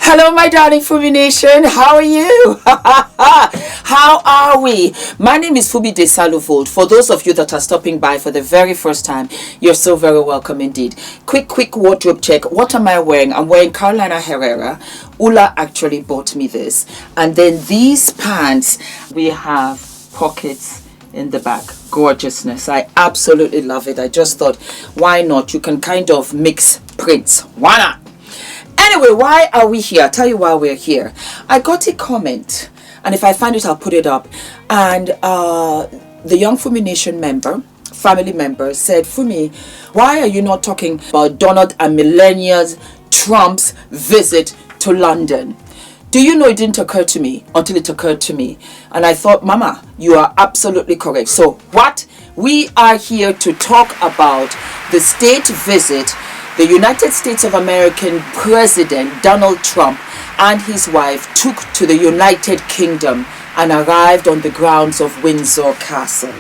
Hello, my darling Fumi Nation. How are you? How are we? My name is Fumidesaluvold. For those of you that are stopping by for the very first time, you're so very welcome indeed. Quick wardrobe check. What am I wearing? I'm wearing Carolina Herrera. Ula actually bought me this. And then these pants, we have pockets in the back. Gorgeousness. I absolutely love it. I just thought, why not? You can kind of mix prints. Why not? Anyway, why are we here? I'll tell you why we're here. I got a comment, and if I find it, I'll put it up. And the Young Fumi Nation family member said, Fumi, why are you not talking about Donald and Melania Trump's visit to London? Do you know, it didn't occur to me until it occurred to me. And I thought, Mama, you are absolutely correct. So what? We are here to talk about the state visit the United States of American President Donald Trump and his wife took to the United Kingdom and arrived on the grounds of Windsor Castle.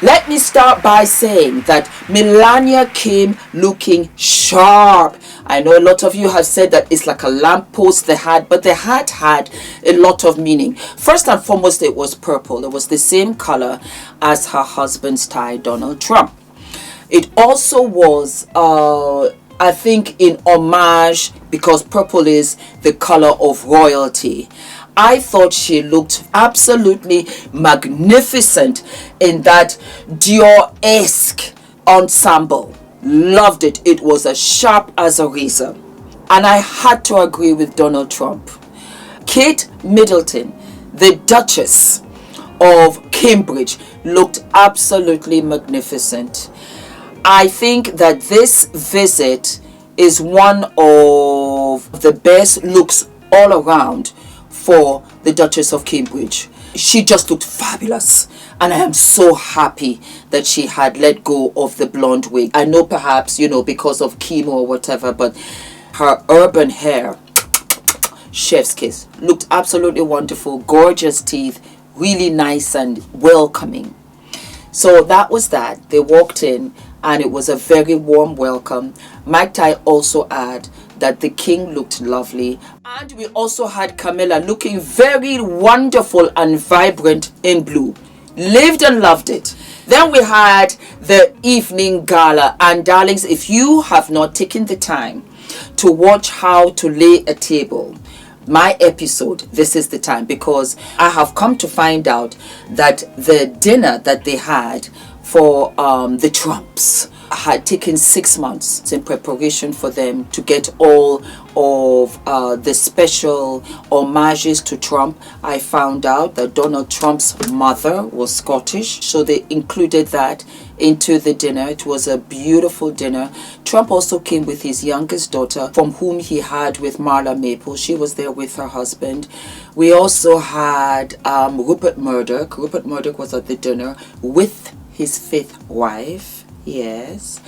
Let me start by saying that Melania came looking sharp. I know a lot of you have said that it's like a lamppost, the hat, but the hat had a lot of meaning. First and foremost, it was purple. It was the same color as her husband's tie, Donald Trump. It also was, I think, in homage, because purple is the color of royalty. I thought she looked absolutely magnificent in that Dior-esque ensemble. Loved it. It was as sharp as a razor. And I had to agree with Donald Trump. Kate Middleton, the Duchess of Cambridge, looked absolutely magnificent. I think that this visit is one of the best looks all around for the Duchess of Cambridge. She just looked fabulous, and I am so happy that she had let go of the blonde wig. I know perhaps, because of chemo or whatever, but her urban hair, chef's kiss, looked absolutely wonderful. Gorgeous teeth, really nice and welcoming. So that was that. They walked in and it was a very warm welcome. Might I also add that the king looked lovely, and we also had Camilla looking very wonderful and vibrant in blue. Lived and loved it. Then we had the evening gala, and darlings, if you have not taken the time to watch how to lay a table, my episode, this is the time, because I have come to find out that the dinner that they had for the Trumps had taken 6 months in preparation for them to get all of the special homages to Trump. I found out that Donald Trump's mother was Scottish, so they included that into the dinner. It was a beautiful dinner. Trump also came with his youngest daughter, from whom he had with Marla Maple. She was there with her husband. We also had Rupert Murdoch. Rupert Murdoch was at the dinner with his fifth wife. Yes.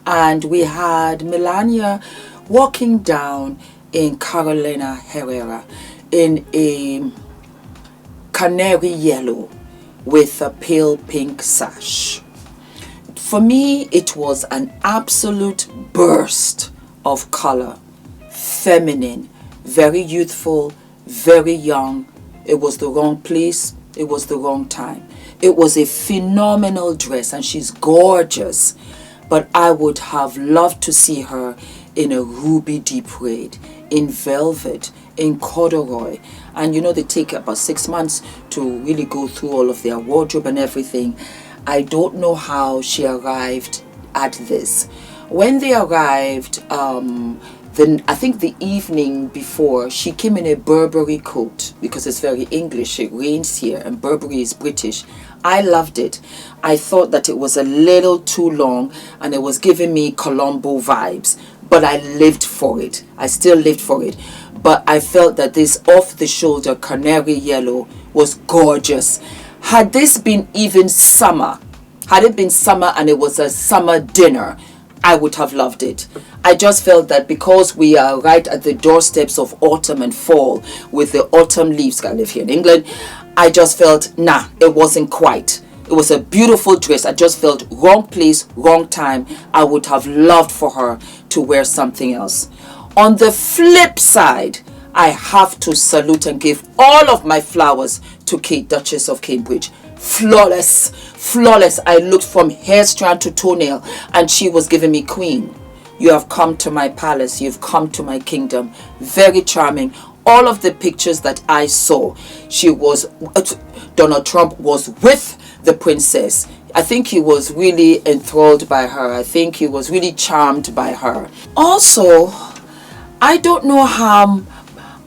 And we had Melania walking down in Carolina Herrera in a canary yellow with a pale pink sash. For me, it was an absolute burst of color. Feminine, very youthful, very young. It was the wrong place. It was the wrong time. It was a phenomenal dress, and she's gorgeous. But I would have loved to see her in a ruby deep red, in velvet, in corduroy. And they take about 6 months to really go through all of their wardrobe and everything. I don't know how she arrived at this. When they arrived, I think the evening before, she came in a Burberry coat, because it's very English. It rains here, and Burberry is British. I loved it. I thought that it was a little too long, and it was giving me Colombo vibes, but I lived for it. I still lived for it. But I felt that this off-the-shoulder canary yellow was gorgeous. Had this been even summer, had it been summer and it was a summer dinner, I would have loved it. I just felt that because we are right at the doorsteps of autumn and fall with the autumn leaves, I live here in England, I just felt, nah, it wasn't quite. It was a beautiful dress. I just felt wrong place, wrong time. I would have loved for her to wear something else. On the flip side, I have to salute and give all of my flowers to Kate, Duchess of Cambridge. Flawless, flawless. I looked from hair strand to toenail, and she was giving me queen. You have come to my palace. You've come to my kingdom. Very charming. All of the pictures that I saw, Donald Trump was with the princess. I think he was really enthralled by her. I think he was really charmed by her. Also, I don't know how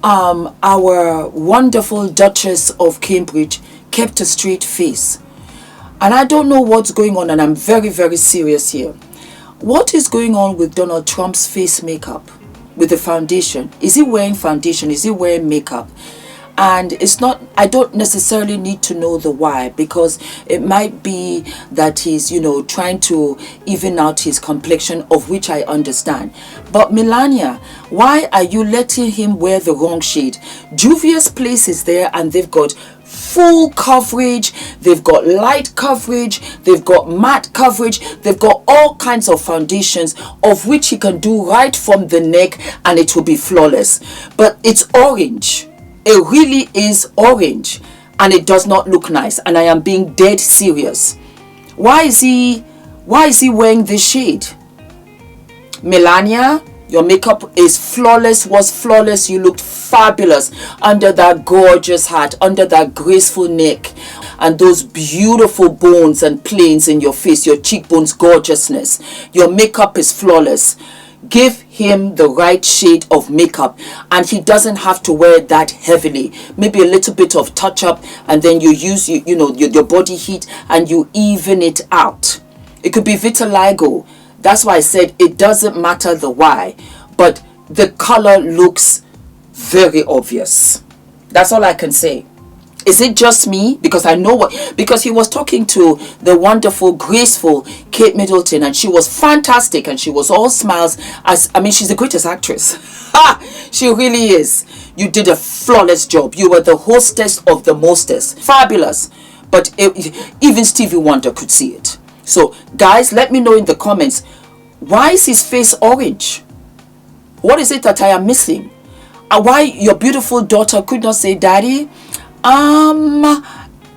our wonderful Duchess of Cambridge kept a straight face. And I don't know what's going on, and I'm very, very serious here. What is going on with Donald Trump's face makeup, with the foundation? Is he wearing foundation? Is he wearing makeup? And it's not, I don't necessarily need to know the why, because it might be that he's, trying to even out his complexion, of which I understand. But Melania, why are you letting him wear the wrong shade? Juvia's Place is there, and they've got full coverage, they've got light coverage, they've got matte coverage, they've got all kinds of foundations, of which he can do right from the neck, and it will be flawless. But it's orange. It really is orange, and it does not look nice, and I am being dead serious. Why is he wearing this shade? Melania, your makeup is flawless, was flawless. You looked fabulous under that gorgeous hat, under that graceful neck, and those beautiful bones and planes in your face, your cheekbones, gorgeousness. Your makeup is flawless. Give him the right shade of makeup, and he doesn't have to wear it that heavily. Maybe a little bit of touch up, and then you use your body heat and you even it out. It could be vitiligo. That's why I said it doesn't matter the why, but the color looks very obvious. That's all I can say. Is it just me? Because I know because he was talking to the wonderful, graceful Kate Middleton, and she was fantastic, and she was all smiles. She's the greatest actress. She really is. You did a flawless job. You were the hostess of the mostest. Fabulous. But even Stevie Wonder could see it. So, guys, let me know in the comments, why is his face orange? What is it that I am missing? And why your beautiful daughter could not say, Daddy,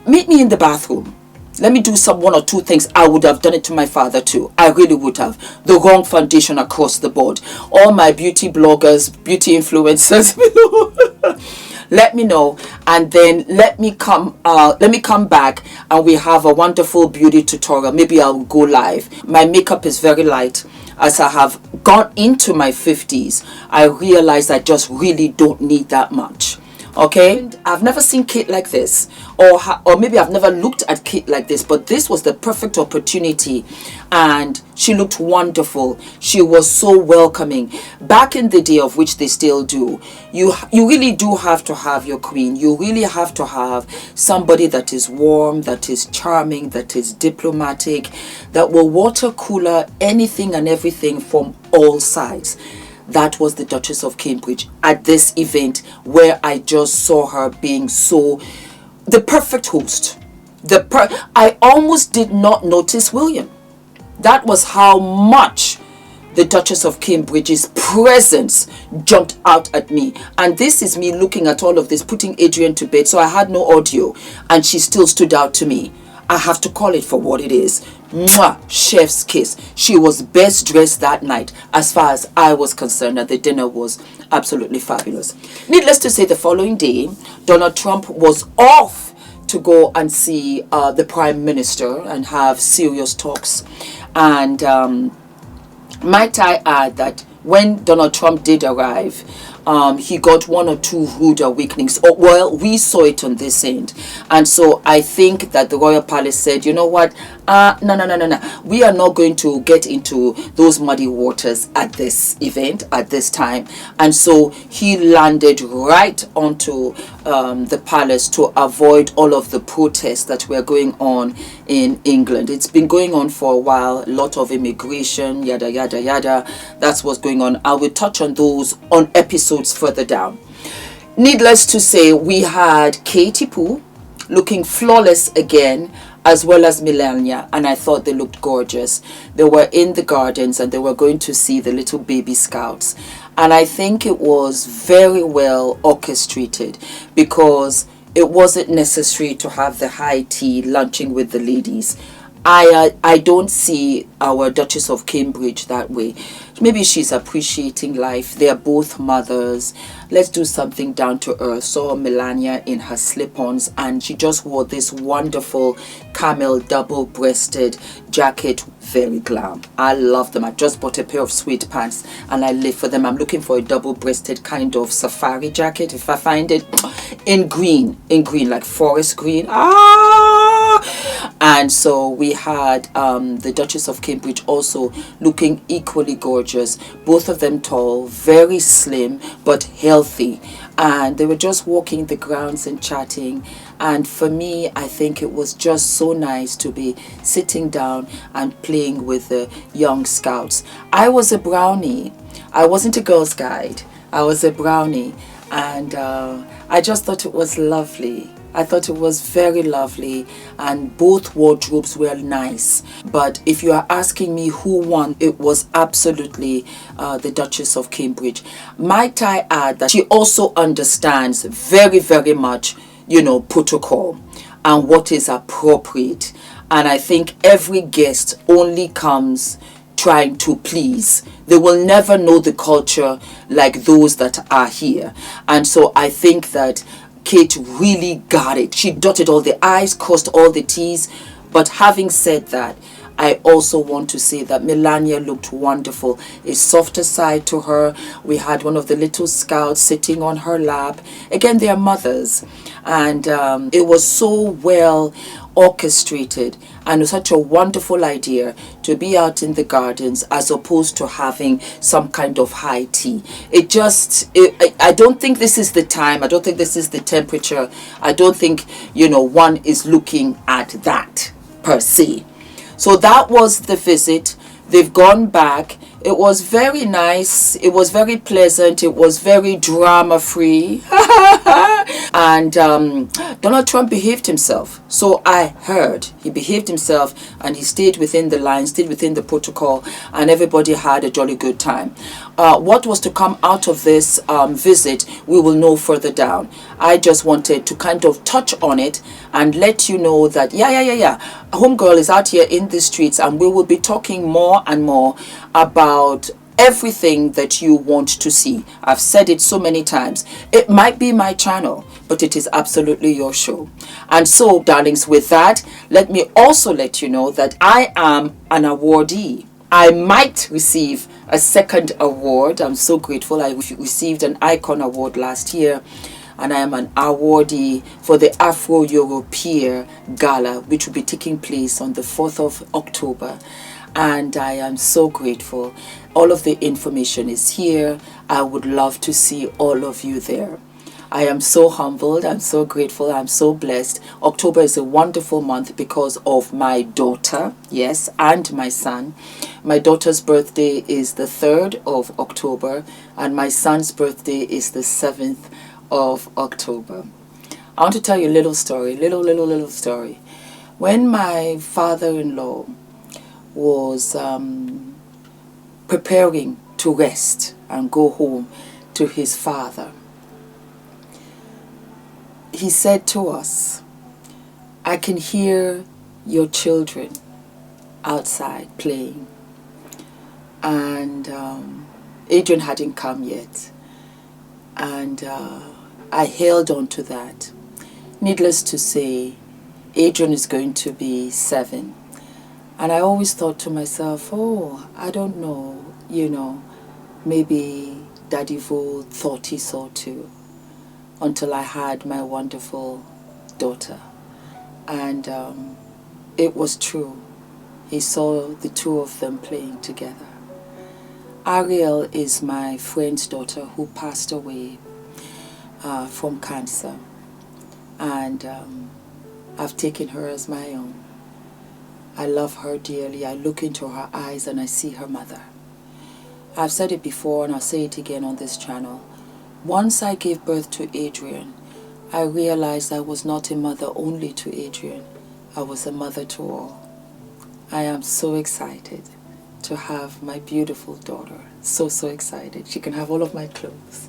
meet me in the bathroom. Let me do one or two things. I would have done it to my father too. I really would have. The wrong foundation across the board. All my beauty bloggers, beauty influencers, let me know, and then let me come back, and we have a wonderful beauty tutorial. Maybe I'll go live. My makeup is very light. As I have gone into my 50s, I realize I just really don't need that much. Okay, I've never seen Kate like this, or maybe I've never looked at Kate like this, but this was the perfect opportunity, and she looked wonderful. She was so welcoming. Back in the day, of which they still do, you really do have to have your queen. You really have to have somebody that is warm, that is charming, that is diplomatic, that will water cooler anything and everything from all sides. That was the Duchess of Cambridge at this event, where I just saw her being the perfect host. I almost did not notice William. That was how much the Duchess of Cambridge's presence jumped out at me. And this is me looking at all of this, putting Adrian to bed, so I had no audio, and she still stood out to me. I have to call it for what it is. Mwah, chef's kiss. She was best dressed that night, as far as I was concerned, and the dinner was absolutely fabulous. Needless to say, the following day, Donald Trump was off to go and see the Prime Minister and have serious talks. And might I add that when Donald Trump did arrive, he got one or two rude awakenings. Well, we saw it on this end. And so I think that the Royal Palace said, you know what, no. We are not going to get into those muddy waters at this event, at this time. And so he landed right onto the palace to avoid all of the protests that were going on in England. It's been going on for a while, a lot of immigration, yada, yada, yada. That's what's going on. I will touch on those on episodes further down. Needless to say, we had Katie Poo looking flawless again, as well as Melania, and I thought they looked gorgeous. They were in the gardens and they were going to see the little baby scouts, and I think it was very well orchestrated, because it wasn't necessary to have the high tea lunching with the ladies. I don't see our Duchess of Cambridge that way. Maybe she's appreciating life. They are both mothers. Let's do something down to earth. Saw Melania in her slip-ons, and she just wore this wonderful camel double-breasted jacket. Very glam. I love them. I just bought a pair of suede pants and I live for them. I'm looking for a double-breasted kind of safari jacket, if I find it, in green, like forest green. And so we had the Duchess of Cambridge also looking equally gorgeous, both of them tall, very slim but healthy, and they were just walking the grounds and chatting. And for me, I think it was just so nice to be sitting down and playing with the young scouts. I was a brownie. I wasn't a Girls Guide. I was a brownie, and I just thought it was lovely. I thought it was very lovely, and both wardrobes were nice. But if you are asking me who won, it was absolutely the Duchess of Cambridge. Might I add that she also understands very, very much, you know, protocol and what is appropriate. And I think every guest only comes trying to please. They will never know the culture like those that are here. And so I think that Kate really got it. She dotted all the I's, crossed all the T's. But having said that, I also want to say that Melania looked wonderful. A softer side to her. We had one of the little scouts sitting on her lap. Again, they are mothers. And it was so well orchestrated, and it was such a wonderful idea to be out in the gardens as opposed to having some kind of high tea. I don't think this is the time. I don't think this is the temperature. I don't think, you know, one is looking at that per se. So that was the visit. They've gone back. It was very nice. It was very pleasant. It was very drama-free. And Donald Trump behaved himself. So I heard he behaved himself, and he stayed within the line, stayed within the protocol, and everybody had a jolly good time. What was to come out of this visit, we will know further down. I just wanted to kind of touch on it and let you know that, Homegirl is out here in the streets, and we will be talking more and more about everything that you want to see. I've said it so many times. It might be my channel, but it is absolutely your show. And so, darlings, with that, let me also let you know that I am an awardee. I might receive a second award. I'm so grateful. I received an Icon Award last year, and I am an awardee for the Afro-European Gala, which will be taking place on the 4th of October. And I am so grateful. All of the information is here. I would love to see all of you there. I am so humbled. I'm so grateful. I'm so blessed. October is a wonderful month because of my daughter, yes, and my son. My daughter's birthday is the 3rd of October, and my son's birthday is the 7th of October. I want to tell you a little story, little story. When my father-in-law was preparing to rest and go home to his father, he said to us, "I can hear your children outside playing." And Adrian hadn't come yet, and I held on to that. Needless to say, Adrian is going to be 7. And I always thought to myself, oh, I don't know, you know, maybe Daddy Vold thought he saw too, until I had my wonderful daughter. And it was true. He saw the two of them playing together. Ariel is my friend's daughter who passed away from cancer. And I've taken her as my own. I love her dearly. I look into her eyes and I see her mother. I've said it before and I'll say it again on this channel. Once I gave birth to Adrian, I realized I was not a mother only to Adrian. I was a mother to all. I am so excited to have my beautiful daughter. So, so excited. She can have all of my clothes.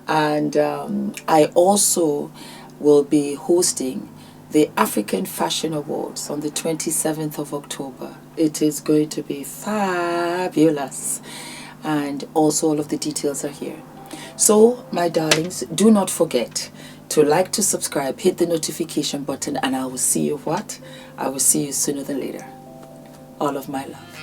And I also will be hosting the African Fashion Awards on the 27th of October. It is going to be fabulous. And also all of the details are here. So, my darlings, do not forget to like, to subscribe, hit the notification button, and I will see you what? I will see you sooner than later. All of my love.